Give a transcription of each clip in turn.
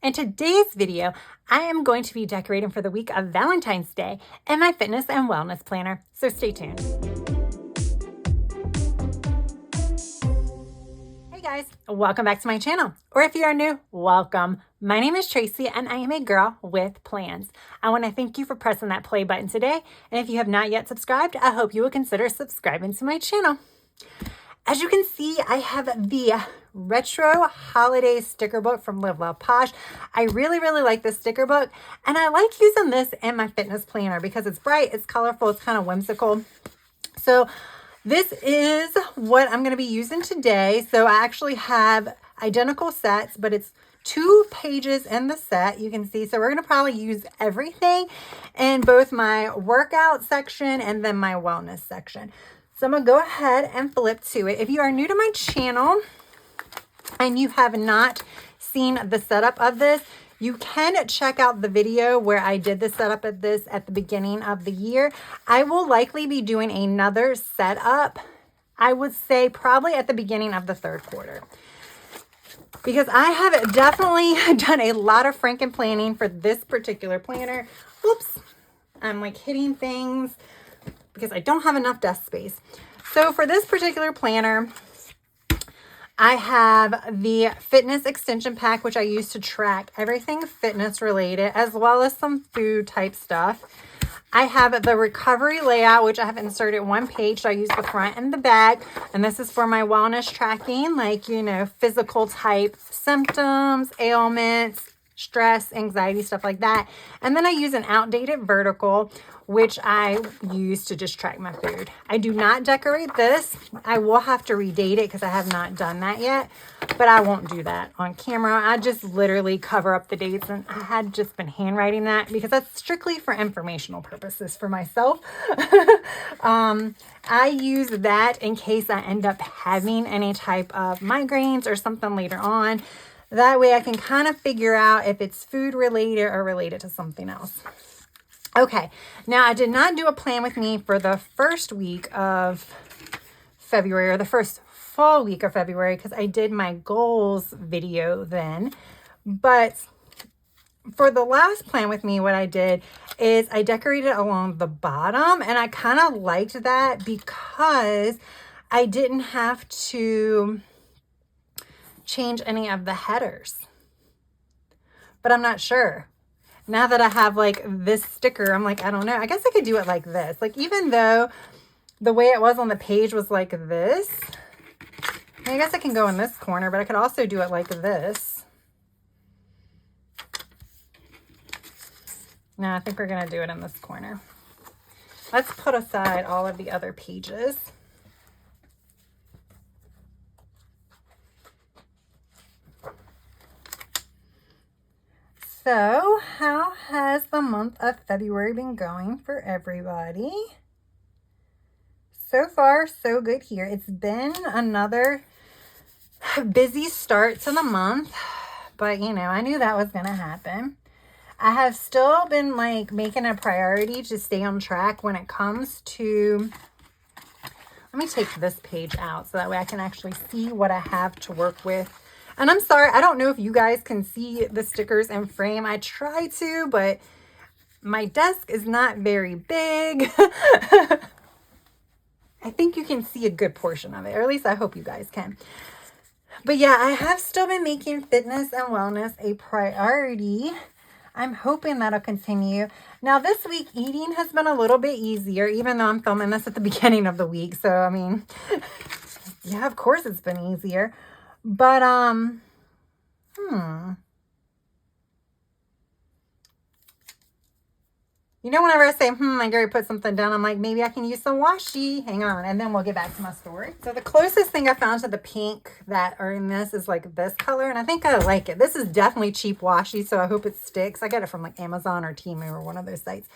In today's video, I am going to be decorating for the week of Valentine's Day in my fitness and wellness planner, so stay tuned. Hey guys, welcome back to my channel, or if you are new, welcome. My name is Tracy and I am a girl with plans. I want to thank you for pressing that play button today, and if you have not yet subscribed, I hope you will consider subscribing to my channel. As you can see, I have the retro holiday sticker book from Live Love Posh. I really like this sticker book, and I like using this in my fitness planner because it's bright, it's colorful, it's kind of whimsical. So this is what I'm going to be using today. So I actually have identical sets, but it's 2 pages in the set, you can see. So we're going to probably use everything in both my workout section and then my wellness section. So I'm going to go ahead and flip to it. If you are new to my channel and you have not seen the setup of this, you can check out the video where I did the setup of this at the beginning of the year. I will likely be doing another setup, I would say probably at the beginning of the 3rd quarter. Because I have definitely done a lot of franken planning for this particular planner. Oops, I'm like hitting things because I don't have enough desk space. So for this particular planner, I have the fitness extension pack, which I use to track everything fitness related, as well as some food type stuff. I have the recovery layout, which I have inserted 1 page. So I use the front and the back. And this is for my wellness tracking, like, you know, physical type symptoms, ailments, stress, anxiety, stuff like that. And then I use an outdated vertical, which I use to just track my food. I do not decorate this. I will have to redate it because I have not done that yet, but I won't do that on camera. I just literally cover up the dates, and I had just been handwriting that because that's strictly for informational purposes for myself. I use that in case I end up having any type of migraines or something later on. That way I can kind of figure out if it's food related or related to something else. Okay, now I did not do a plan with me for the first week of February, or the first full week of February, because I did my goals video then. But for the last plan with me, what I did is I decorated along the bottom, and I kind of liked that because I didn't have to change any of the headers. But I'm not sure. Now that I have like this sticker, I'm like, I don't know. I guess I could do it like this. Like, even though the way it was on the page was like this, I guess I can go in this corner, but I could also do it like this. No, I think we're going to do it in this corner. Let's put aside all of the other pages. So, how has the month of February been going for everybody? So far, so good here. It's been another busy start to the month, but you know, I knew that was going to happen. I have still been like making a priority to stay on track when it comes to, let me take this page out so that way I can actually see what I have to work with. And I'm sorry, I don't know if you guys can see the stickers in frame. I try to, but my desk is not very big. I think you can see a good portion of it, or at least I hope you guys can. But yeah, I have still been making fitness and wellness a priority. I'm hoping that'll continue. Now, this week, eating has been a little bit easier, even though I'm filming this at the beginning of the week. So, I mean, yeah, of course it's been easier. But, you know, whenever I say, I gotta put something down, I'm like, maybe I can use some washi. Hang on, and then we'll get back to my story. So the closest thing I found to the pink that are in this is like this color, and I think I like it. This is definitely cheap washi, so I hope it sticks. I got it from like Amazon or Temu or one of those sites.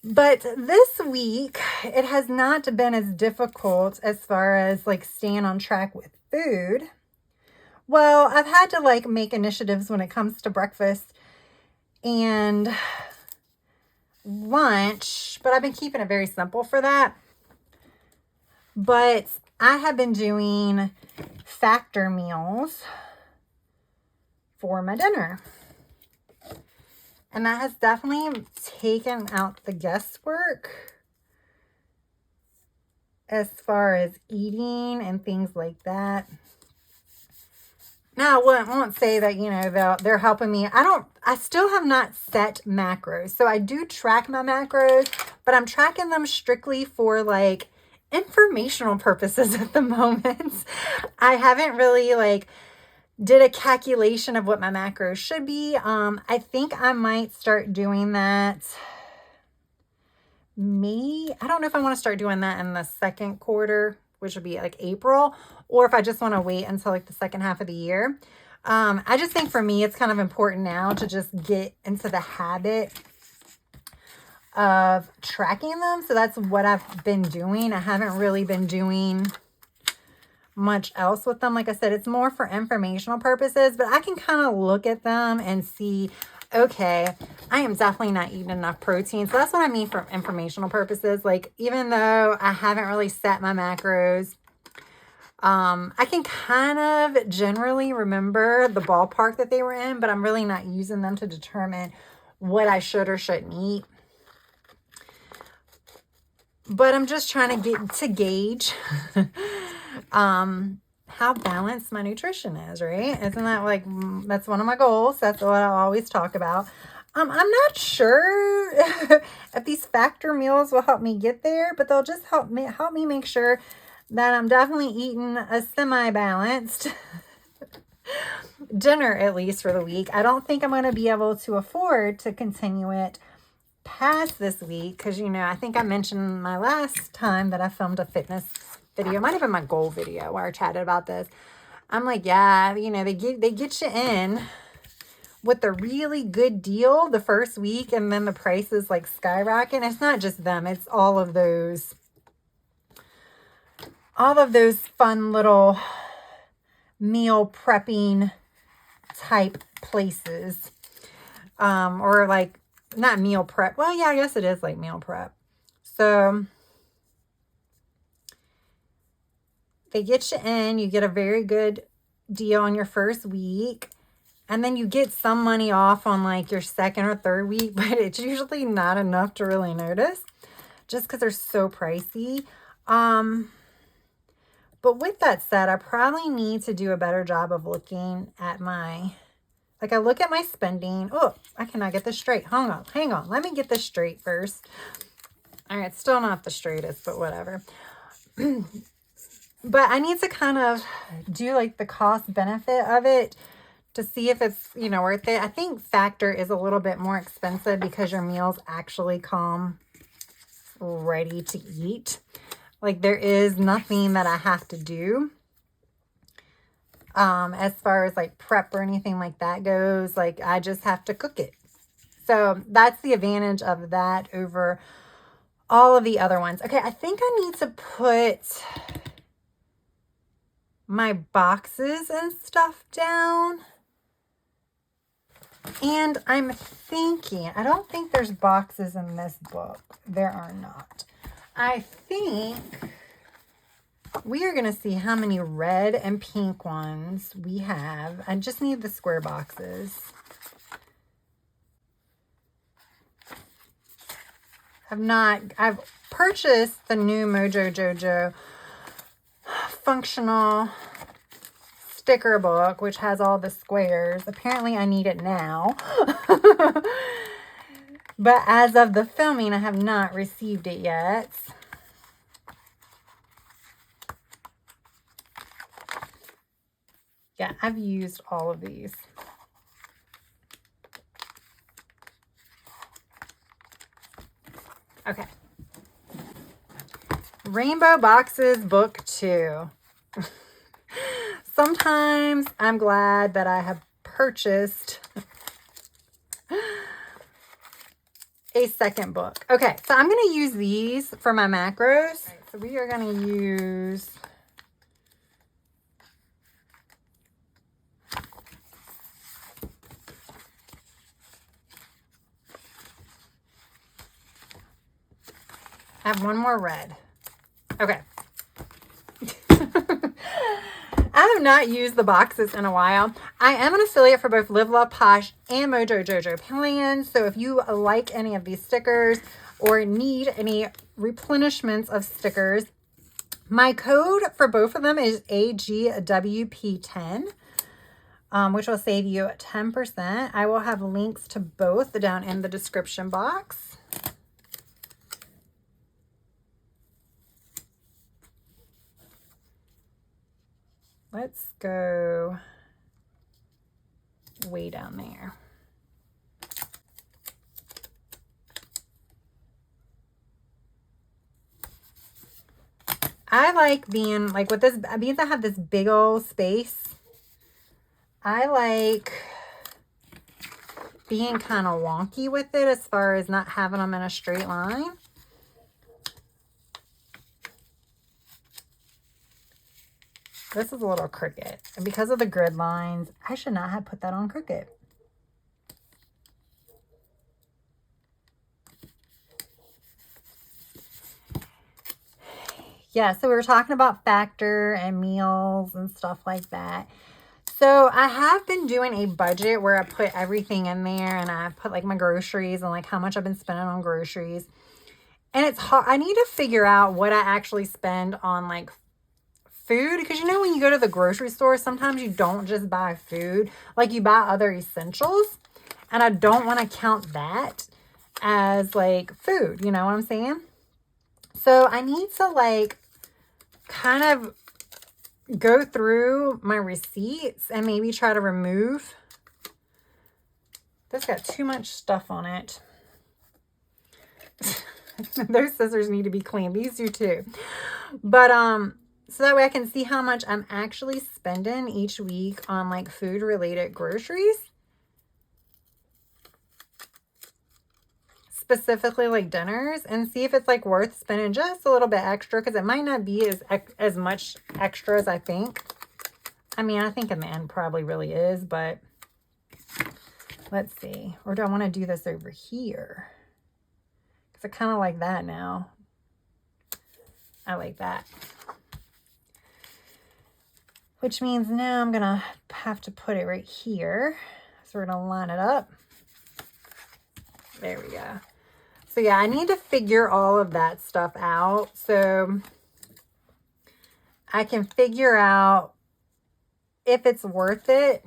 But this week, it has not been as difficult as far as like staying on track with food. Well, I've had to like make initiatives when it comes to breakfast and lunch, but I've been keeping it very simple for that. But I have been doing factor meals for my dinner. And that has definitely taken out the guesswork as far as eating and things like that. Now, I won't say that, you know, they're helping me. I still have not set macros. So I do track my macros, but I'm tracking them strictly for like informational purposes at the moment. I haven't really like did a calculation of what my macros should be. I think I might start doing that. I don't know if I want to start doing that in the second quarter, which would be like April, or if I just want to wait until like the second half of the year. I just think for me, it's kind of important now to just get into the habit of tracking them. So that's what I've been doing. I haven't really been doing much else with them. Like I said, it's more for informational purposes, but I can kind of look at them and see, okay, I am definitely not eating enough protein. So that's what I mean for informational purposes. Like, even though I haven't really set my macros, I can kind of generally remember the ballpark that they were in, but I'm really not using them to determine what I should or shouldn't eat. But I'm just trying to get to gauge how balanced my nutrition is, right? Isn't that like, that's one of my goals. That's what I always talk about. I'm not sure if these factor meals will help me get there, but they'll just help me make sure that I'm definitely eating a semi-balanced dinner, at least for the week. I don't think I'm going to be able to afford to continue it past this week because, you know, I think I mentioned my last time that I filmed a fitness video. It might have been my goal video where I chatted about this. I'm like, yeah, you know, they get you in with a really good deal the first week, and then the prices like skyrocket. It's not just them, it's all of those fun little meal prepping type places. Or like, not meal prep. Well, yeah, I guess it is like meal prep. So they get you in, you get a very good deal on your first week, and then you get some money off on like your second or third week, but it's usually not enough to really notice just because they're so pricey. But with that said, I probably need to do a better job of looking at I look at my spending. Oh, I cannot get this straight. Hang on. Let me get this straight first. All right, it's still not the straightest, but whatever. But I need to kind of do like the cost benefit of it to see if it's, you know, worth it. I think Factor is a little bit more expensive because your meals actually come ready to eat. Like, there is nothing that I have to do as far as like prep or anything like that goes. Like, I just have to cook it. So that's the advantage of that over all of the other ones. Okay, I think I need to put my boxes and stuff down. And I'm thinking, I don't think there's boxes in this book. There are not. I think we are going to see how many red and pink ones we have. I just need the square boxes. I've purchased the new Mojo Jojo functional sticker book, which has all the squares. Apparently I need it now. But as of the filming, I have not received it yet. Yeah, I've used all of these. Okay. Rainbow Boxes Book 2. Sometimes I'm glad that I have purchased a second book. Okay, so I'm going to use these for my macros. Right, so we are going to use I have one more red. Okay. I have not used the boxes in a while. I am an affiliate for both Live Love Posh and Mojo Jojo plans. So if you like any of these stickers or need any replenishments of stickers, my code for both of them is AGWP10. Which will save you 10%. I will have links to both down in the description box. Let's go way down there. I like being like with this, because I have this big old space. I like being kind of wonky with it as far as not having them in a straight line. This is a little crooked. And because of the grid lines, I should not have put that on crooked. Yeah, so we were talking about factor and meals and stuff like that. So I have been doing a budget where I put everything in there, and I put like my groceries and like how much I've been spending on groceries. And it's hard. I need to figure out what I actually spend on like food, because you know when you go to the grocery store, sometimes you don't just buy food, like you buy other essentials, and I don't want to count that as like food, you know what I'm saying? So I need to like kind of go through my receipts and maybe try to remove. This got too much stuff on it. Those scissors need to be cleaned. These do too. But so that way I can see how much I'm actually spending each week on like food related groceries. Specifically like dinners, and see if it's like worth spending just a little bit extra, because it might not be as much extra as I think. I mean, I think in the end probably really is, but let's see. Or do I want to do this over here? Because I kind of like that now. I like that. Which means now I'm going to have to put it right here. So we're going to line it up. There we go. So yeah, I need to figure all of that stuff out so I can figure out if it's worth it,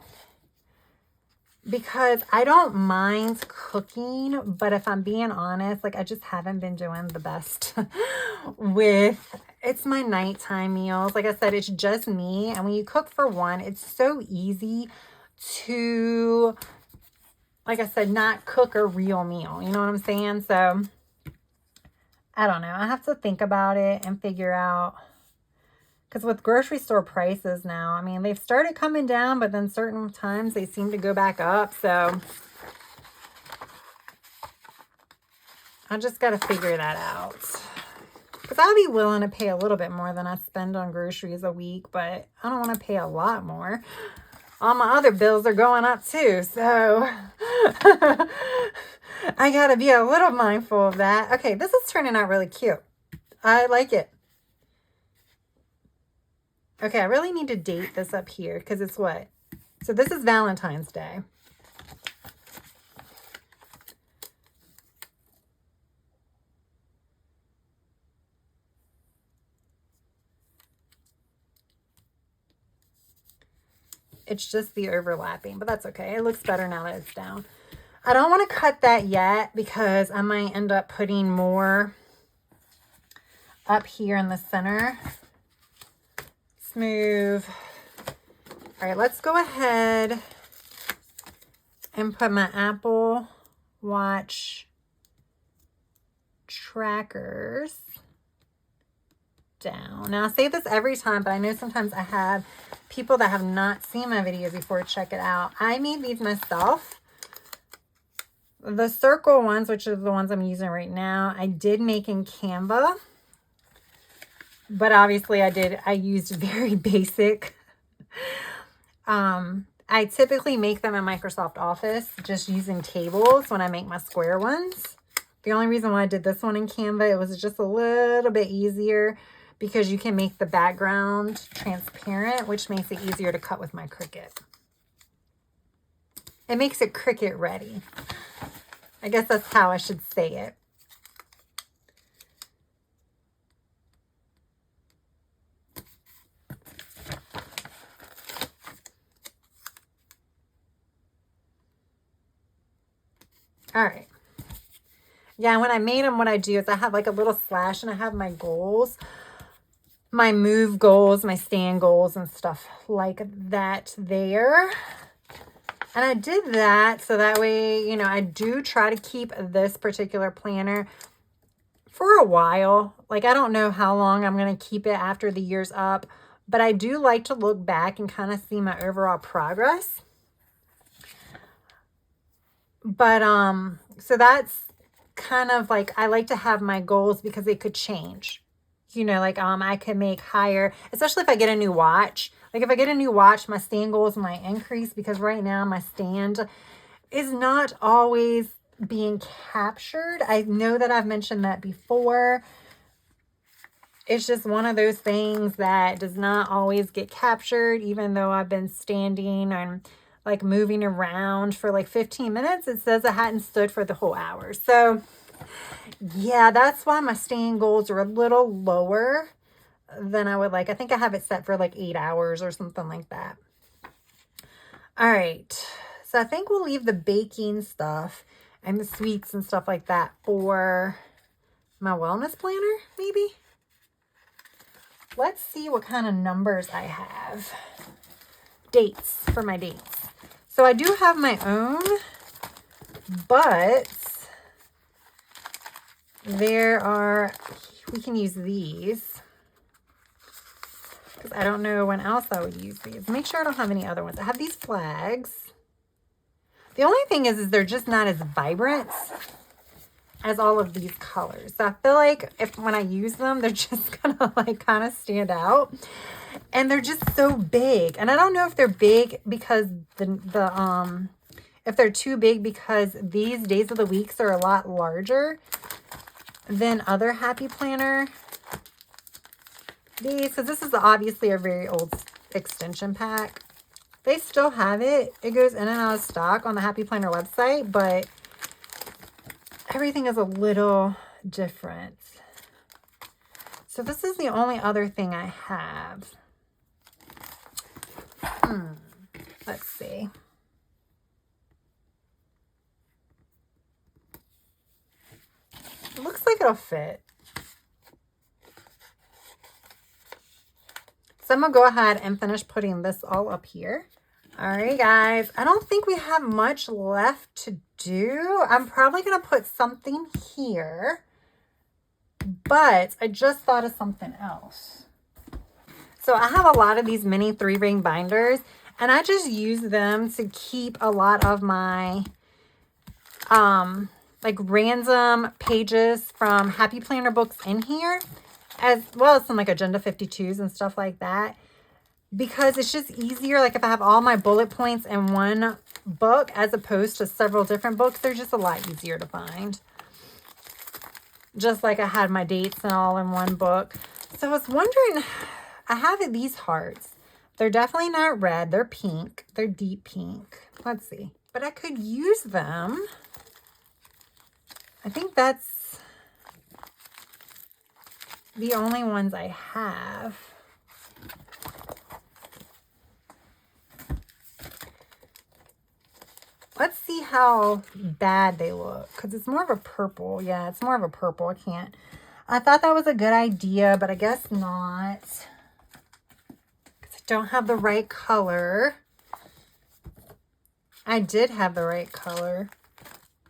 because I don't mind cooking, but if I'm being honest, like I just haven't been doing the best with, it's my nighttime meals. Like I said, it's just me. And when you cook for one, it's so easy to, like I said, not cook a real meal. You know what I'm saying? So I don't know. I have to think about it and figure out, because with grocery store prices now, I mean, they've started coming down, but then certain times they seem to go back up. So I just got to figure that out, because I'll be willing to pay a little bit more than I spend on groceries a week, but I don't want to pay a lot more. All my other bills are going up too, so I got to be a little mindful of that. Okay, this is turning out really cute. I like it. Okay, I really need to date this up here, because it's what? So this is Valentine's Day. It's just the overlapping, but that's okay. It looks better now that it's down. I don't want to cut that yet, because I might end up putting more up here in the center. Let's move. All right, let's go ahead and put my Apple Watch trackers down. Now I say this every time, but I know sometimes I have people that have not seen my videos before check it out. I made these myself. The circle ones, which are the ones I'm using right now, I did make in Canva, but obviously I used very basic. I typically make them in Microsoft Office, just using tables when I make my square ones. The only reason why I did this one in Canva, it was just a little bit easier, because you can make the background transparent, which makes it easier to cut with my Cricut. It makes it Cricut ready. I guess that's how I should say it. All right. Yeah, when I made them, what I do is I have like a little slash and I have my goals, my move goals, my stand goals and stuff like that there. And I did that so that way, you know, I do try to keep this particular planner for a while. Like, I don't know how long I'm going to keep it after the year's up, but I do like to look back and kind of see my overall progress. But, so that's kind of like, I like to have my goals because they could change. You know, like, I could make higher, especially if I get a new watch. Like, if I get a new watch, my stand goals might increase because right now my stand is not always being captured. I know that I've mentioned that before. It's just one of those things that does not always get captured, even though I've been standing and like moving around for like 15 minutes. It says I hadn't stood for the whole hour. So yeah, that's why my stand goals are a little lower than I would like. I think I have it set for like 8 hours or something like that. All right. So I think we'll leave the baking stuff and the sweets and stuff like that for my wellness planner, maybe. Let's see what kind of numbers I have. Dates, for my dates. So I do have my own, but there are, we can use these because I don't know when else I would use these. Make sure I don't have any other ones. I have these flags. The only thing is they're just not as vibrant as all of these colors. So I feel like when I use them, they're just gonna like kind of stand out. And they're just so big. And I don't know if they're big because if they're too big because these days of the weeks are a lot larger than other Happy Planner days. Because this is obviously a very old extension pack. They still have it. It goes in and out of stock on the Happy Planner website, but everything is a little different. So this is the only other thing I have. Let's see. It looks like it'll fit. So I'm going to go ahead and finish putting this all up here. All right, guys. I don't think we have much left to do. I'm probably going to put something here. But I just thought of something else. So I have a lot of these mini 3-ring binders. And I just use them to keep a lot of my like random pages from Happy Planner books in here, as well as some like Agenda 52s and stuff like that, because it's just easier. Like if I have all my bullet points in one book as opposed to several different books, they're just a lot easier to find. Just like I had my dates and all in one book. So I was wondering, I have these hearts. They're definitely not red. They're pink. They're deep pink. Let's see. But I could use them. I think that's the only ones I have. Let's see how bad they look. Because it's more of a purple. Yeah, it's more of a purple. I can't. I thought that was a good idea, but I guess not. Don't have the right color. I did have the right color,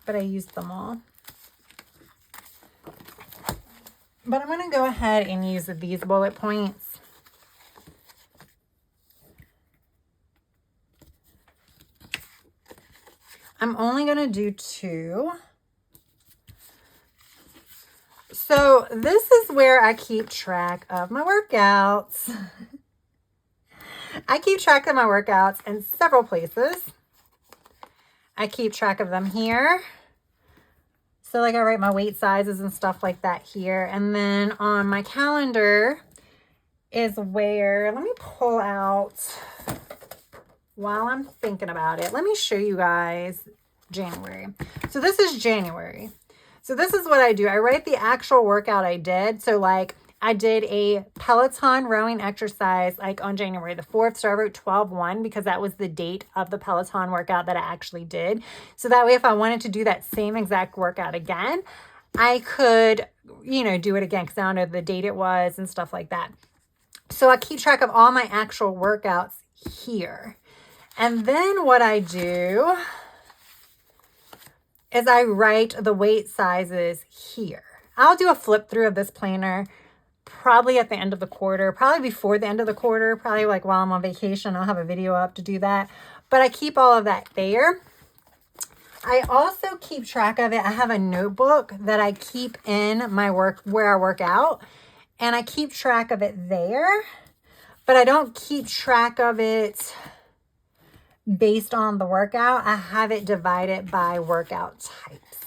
but I used them all. But I'm going to go ahead and use these bullet points. I'm only going to do 2. So this is where I keep track of my workouts. I keep track of my workouts in several places. I keep track of them here. So like I write my weight sizes and stuff like that here. And then on my calendar is where, let me pull out while I'm thinking about it, let me show you guys January. So this is January. So this is what I do. I write the actual workout I did. So like I did a Peloton rowing exercise like on January the 4th. So I wrote 12/1 because that was the date of the Peloton workout that I actually did. So that way, if I wanted to do that same exact workout again, I could, you know, do it again because I don't know the date it was and stuff like that. So I keep track of all my actual workouts here. And then what I do is I write the weight sizes here. I'll do a flip through of this planner probably at the end of the quarter, probably before the end of the quarter, probably like while I'm on vacation. I'll have a video up to do that. But I keep all of that there. I also keep track of it. I have a notebook that I keep in my work where I work out, and I keep track of it there, but I don't keep track of it based on the workout. I have it divided by workout types.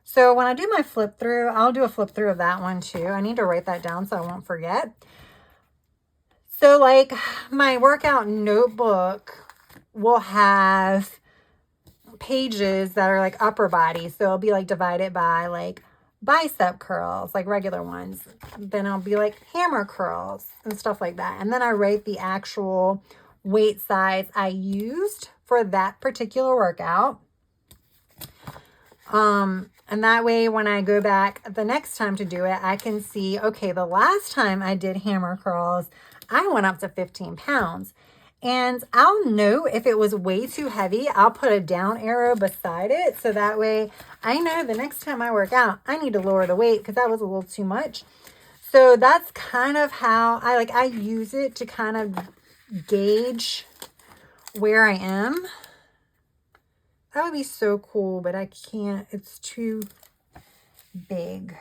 So when I do my flip through, I'll do a flip through of that one too. I need to write that down so I won't forget. So like my workout notebook will have pages that are like upper body. So it'll be like divided by like bicep curls, like regular ones. Then I'll be like hammer curls and stuff like that. And then I write the actual weight size I used for that particular workout. And that way, when I go back the next time to do it, I can see, okay, the last time I did hammer curls, I went up to 15 pounds. And I'll know if it was way too heavy, I'll put a down arrow beside it. So that way I know the next time I work out, I need to lower the weight because that was a little too much. So that's kind of how I use it to kind of gauge where I am. That would be so cool, but I can't. It's too big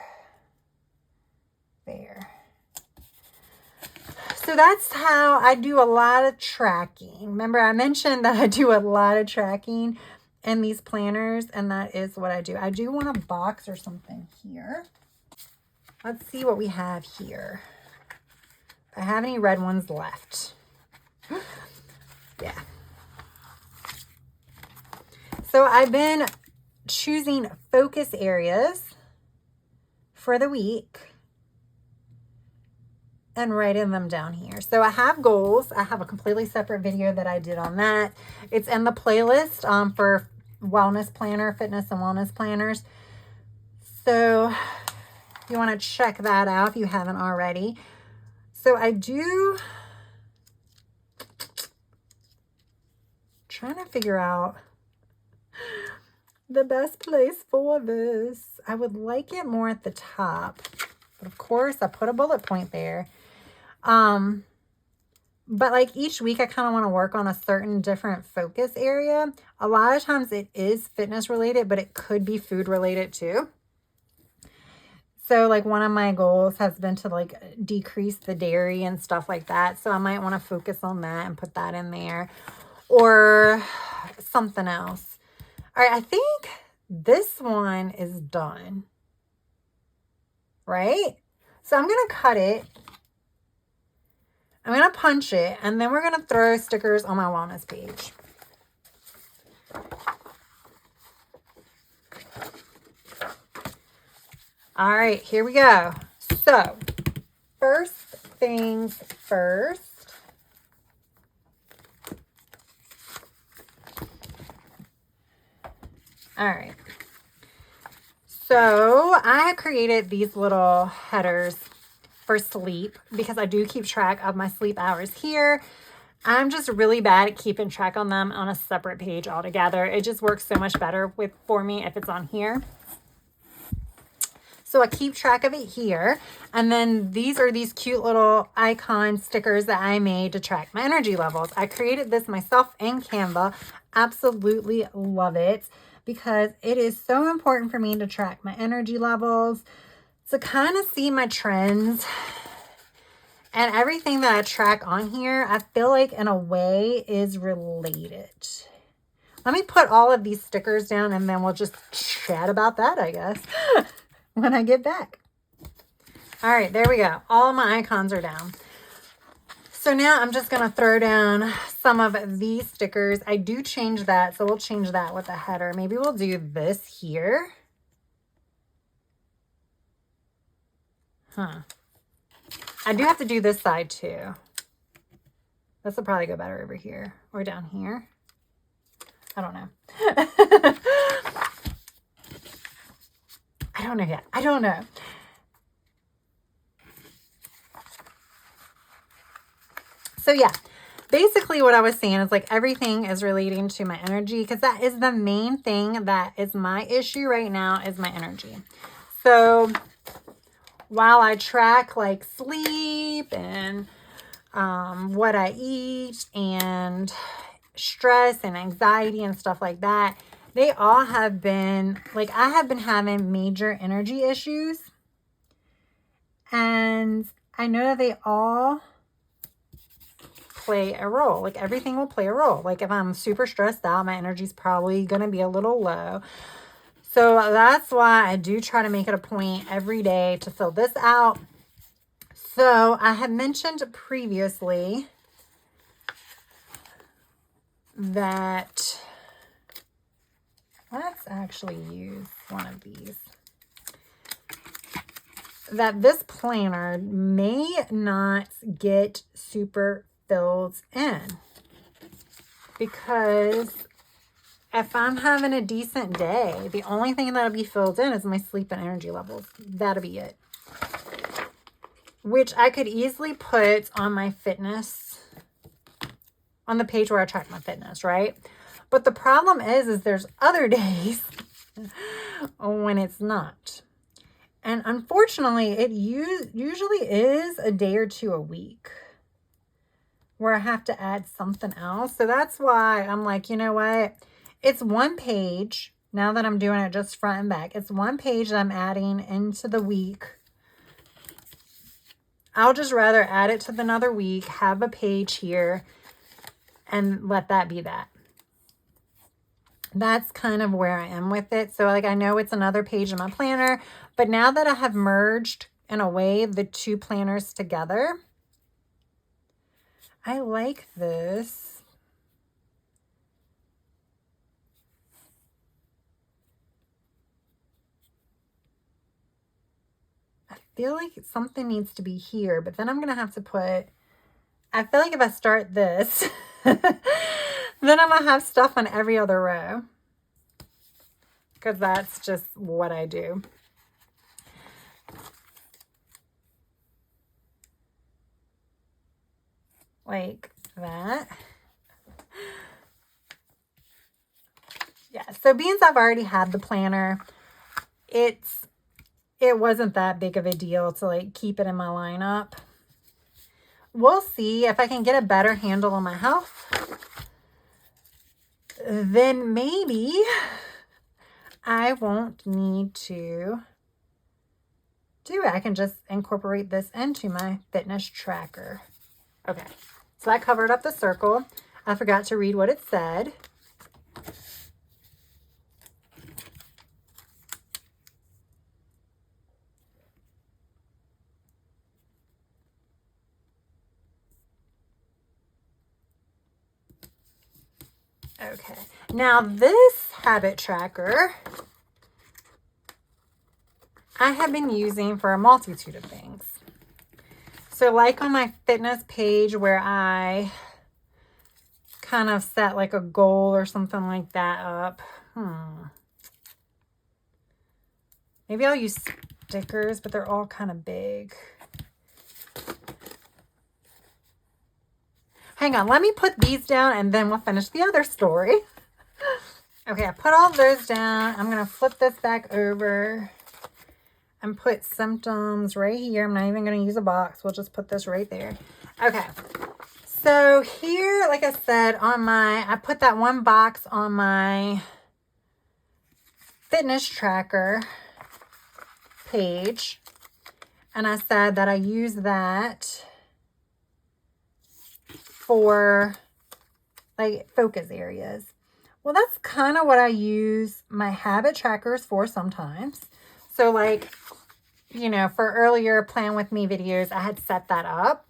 there. So that's how I do a lot of tracking. Remember, I mentioned that I do a lot of tracking in these planners, and that is what I do. I do want a box or something here. Let's see what we have here. If I have any red ones left. Yeah. So I've been choosing focus areas for the week and writing them down here. So I have goals. I have a completely separate video that I did on that. It's in the playlist for wellness planner, fitness and wellness planners. So if you want to check that out if you haven't already. So I do, trying to figure out the best place for this. I would like it more at the top, but of course I put a bullet point there. But like each week I kind of want to work on a certain different focus area. A lot of times it is fitness related, but it could be food related too. So like one of my goals has been to like decrease the dairy and stuff like that. So I might want to focus on that and put that in there, or something else. All right, I think this one is done, right? So I'm going to cut it. I'm going to punch it, and then we're going to throw stickers on my wellness page. All right, here we go. So first things first. All right. So I created these little headers for sleep because I do keep track of my sleep hours here. I'm just really bad at keeping track on them on a separate page altogether. It just works so much better for me if it's on here. So I keep track of it here. And then these are these cute little icon stickers that I made to track my energy levels. I created this myself in Canva. Absolutely love it because it is so important for me to track my energy levels, to kind of see my trends. And everything that I track on here, I feel like in a way is related. Let me put all of these stickers down and then we'll just chat about that, I guess, when I get back. All right, there we go. All my icons are down. So now I'm just going to throw down some of these stickers. I do change that, so we'll change that with a header. Maybe we'll do this here. I do have to do this side too. This will probably go better over here or down here. I don't know. I don't know yet. I don't know. So yeah, basically what I was saying is like everything is relating to my energy, because that is the main thing that is my issue right now, is my energy. So while I track like sleep and what I eat and stress and anxiety and stuff like that, they all have been like, I have been having major energy issues, and I know that they all play a role. Like everything will play a role. Like if I'm super stressed out, my energy is probably going to be a little low. So that's why I do try to make it a point every day to fill this out. So I had mentioned previously that, let's actually use one of these, that this planner may not get super filled in, because if I'm having a decent day, the only thing that'll be filled in is my sleep and energy levels. That'll be it. Which I could easily put on my fitness, on the page where I track my fitness, right? But the problem is there's other days when it's not. And unfortunately, it usually is a day or two a week where I have to add something else. So that's why I'm like, you know what? It's one page. Now that I'm doing it just front and back, it's one page that I'm adding into the week. I'll just rather add it to another week, have a page here, and let that be that. That's kind of where I am with it. So like, I know it's another page in my planner, but now that I have merged in a way the two planners together, I like this. I feel like something needs to be here, but then I'm going to have to put, I feel like if I start this, then I'm going to have stuff on every other row, because that's just what I do. Like that. Yeah, so being I've already had the planner, it wasn't that big of a deal to like keep it in my lineup. We'll see if I can get a better handle on my health. Then maybe I won't need to do it. I can just incorporate this into my fitness tracker. Okay, so that covered up the circle. I forgot to read what it said. Okay, now this habit tracker I have been using for a multitude of things. So like on my fitness page where I kind of set like a goal or something like that up. Maybe I'll use stickers, but they're all kind of big. Hang on, let me put these down and then we'll finish the other story. Okay, I put all those down. I'm going to flip this back over and put symptoms right here. I'm not even going to use a box. We'll just put this right there. Okay, so here, like I said, I put that one box on my fitness tracker page, and I said that I use that for like focus areas. Well, that's kind of what I use my habit trackers for sometimes. So like, you know, for earlier Plan With Me videos, I had set that up.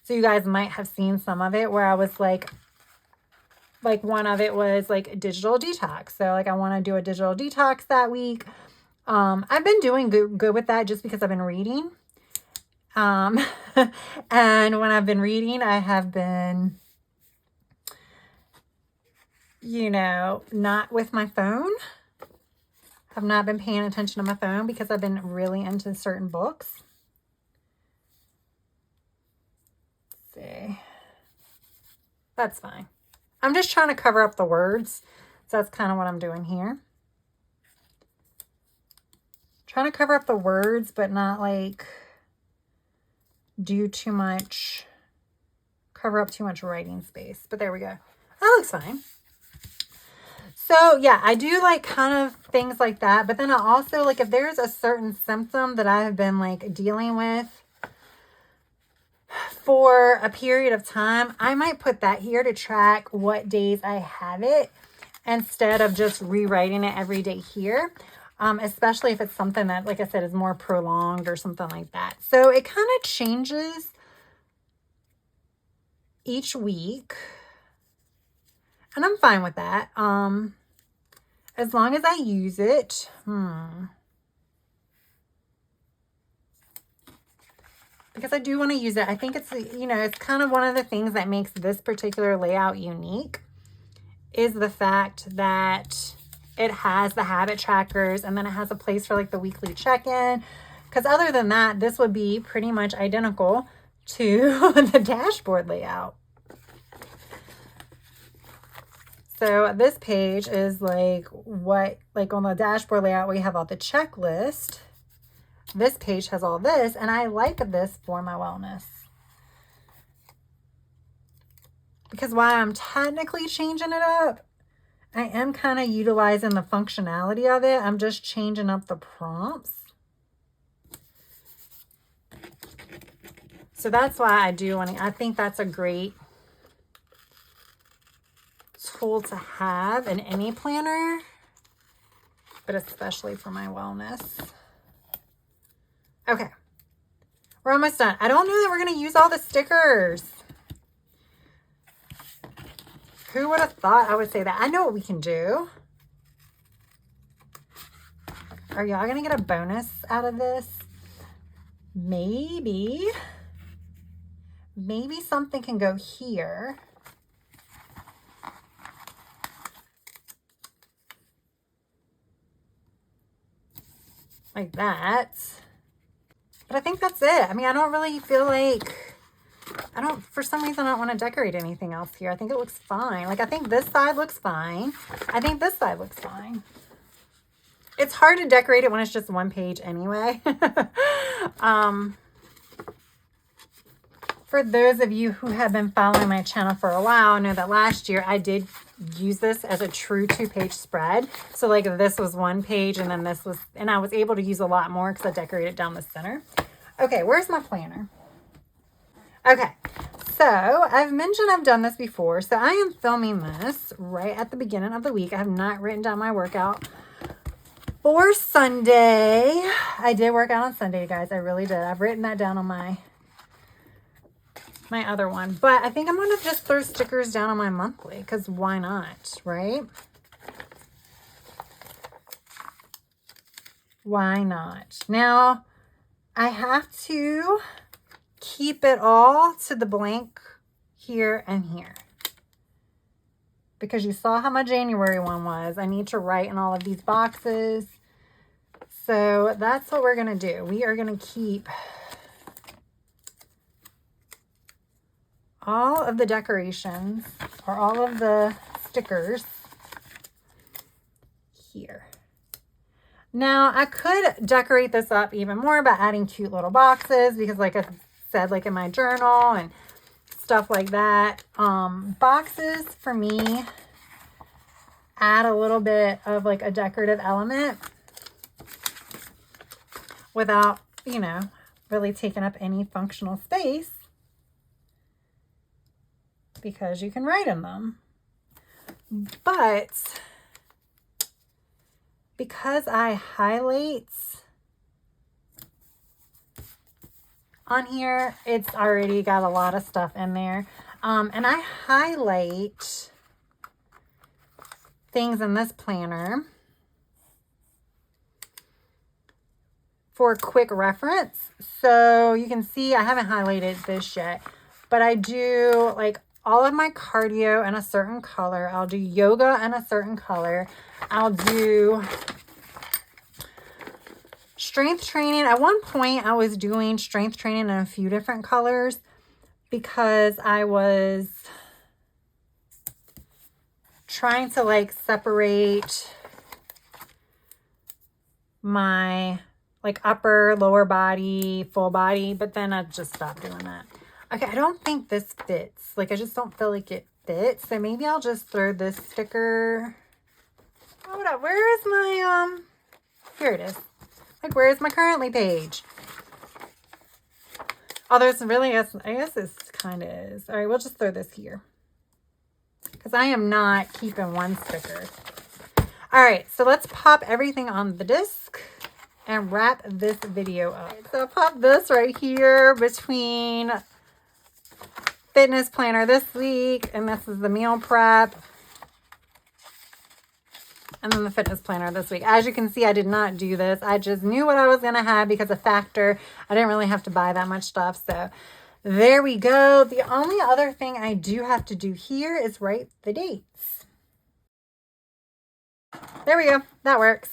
So you guys might have seen some of it where I was like one of it was like digital detox. So like I want to do a digital detox that week. I've been doing good with that just because I've been reading. And when I've been reading, I have been, you know, not with my phone. I've not been paying attention to my phone because I've been really into certain books. Let's see. That's fine. I'm just trying to cover up the words. So that's kind of what I'm doing here. Trying to cover up the words, but not like do too much, cover up too much writing space. But there we go. That looks fine. So yeah, I do like kind of things like that. But then I also like if there's a certain symptom that I have been like dealing with for a period of time, I might put that here to track what days I have it instead of just rewriting it every day here. Especially if it's something that, like I said, is more prolonged or something like that. So it kind of changes each week. And I'm fine with that. As long as I use it. Because I do want to use it. I think it's, you know, it's kind of one of the things that makes this particular layout unique is the fact that it has the habit trackers and then it has a place for like the weekly check-in. Because other than that, this would be pretty much identical to the dashboard layout. So this page is like what, like on the dashboard layout, we have all the checklist. This page has all this, and I like this for my wellness. Because while I'm technically changing it up, I am kind of utilizing the functionality of it. I'm just changing up the prompts. So that's why I do want to, I think that's a great tool to have in any planner, but especially for my wellness. Okay, we're almost done. I don't know that we're going to use all the stickers. Who would have thought I would say that? I know what we can do. Are y'all going to get a bonus out of this? Maybe something can go here. Like that. But I think that's it. I mean, I don't really feel like, for some reason, I don't want to decorate anything else here. I think it looks fine. Like, I think this side looks fine. I think this side looks fine. It's hard to decorate it when it's just one page anyway. For those of you who have been following my channel for a while, know that last year I did use this as a true 2-page spread. So like this was one page and then this was, and I was able to use a lot more because I decorated down the center. Okay, where's my planner? Okay, so I've mentioned I've done this before. So I am filming this right at the beginning of the week. I have not written down my workout for Sunday. I did work out on Sunday, guys. I really did. I've written that down on my other one, but I think I'm going to just throw stickers down on my monthly because why not, right? Why not? Now, I have to keep it all to the blank here and here because you saw how my January one was. I need to write in all of these boxes. So that's what we're going to do. We are going to keep all of the decorations or all of the stickers here. Now I could decorate this up even more by adding cute little boxes because like I said, like in my journal and stuff like that. Boxes for me add a little bit of like a decorative element without, you know, really taking up any functional space. Because you can write in them. But because I highlight on here. It's already got a lot of stuff in there. And I highlight things in this planner for quick reference. So you can see I haven't highlighted this yet, but I do like all of my cardio in a certain color. I'll do yoga in a certain color. I'll do strength training. At one point, I was doing strength training in a few different colors because I was trying to like separate my like upper, lower body, full body, but then I just stopped doing that. Okay, I don't think this fits. Like, I just don't feel like it fits. So maybe I'll just throw this sticker. Hold up, where is my, here it is. Like, where is my currently page? Oh, there's really, I guess this kind of is. All right, we'll just throw this here, because I am not keeping one sticker. All right, so let's pop everything on the disc and wrap this video up. So pop this right here between fitness planner this week, and this is the meal prep, and then the fitness planner this week. As you can see, I did not do this. I just knew what I was going to have because of Factor. I didn't really have to buy that much stuff. So there we go. The only other thing I do have to do here is write the dates. There we go. That works.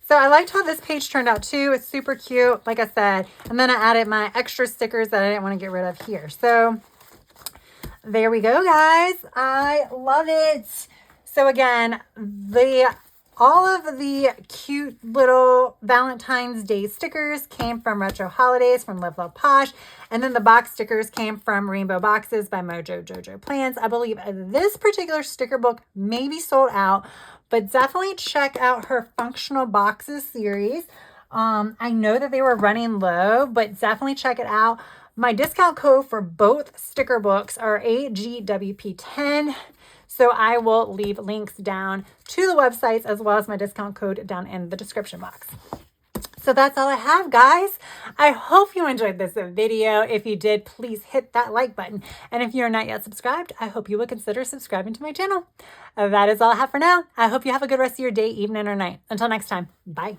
So I liked how this page turned out too. It's super cute, like I said. And then I added my extra stickers that I didn't want to get rid of here. So there we go, guys. I love it. So again, all of the cute little Valentine's Day stickers came from Retro Holidays from Live Love Posh. And then the box stickers came from Rainbow Boxes by Mojo Jojo Plans. I believe this particular sticker book may be sold out, but definitely check out her Functional Boxes series. I know that they were running low, but definitely check it out. My discount code for both sticker books are AGWP10. So I will leave links down to the websites as well as my discount code down in the description box. So that's all I have, guys. I hope you enjoyed this video. If you did, please hit that like button. And if you're not yet subscribed, I hope you will consider subscribing to my channel. That is all I have for now. I hope you have a good rest of your day, evening, or night. Until next time, bye.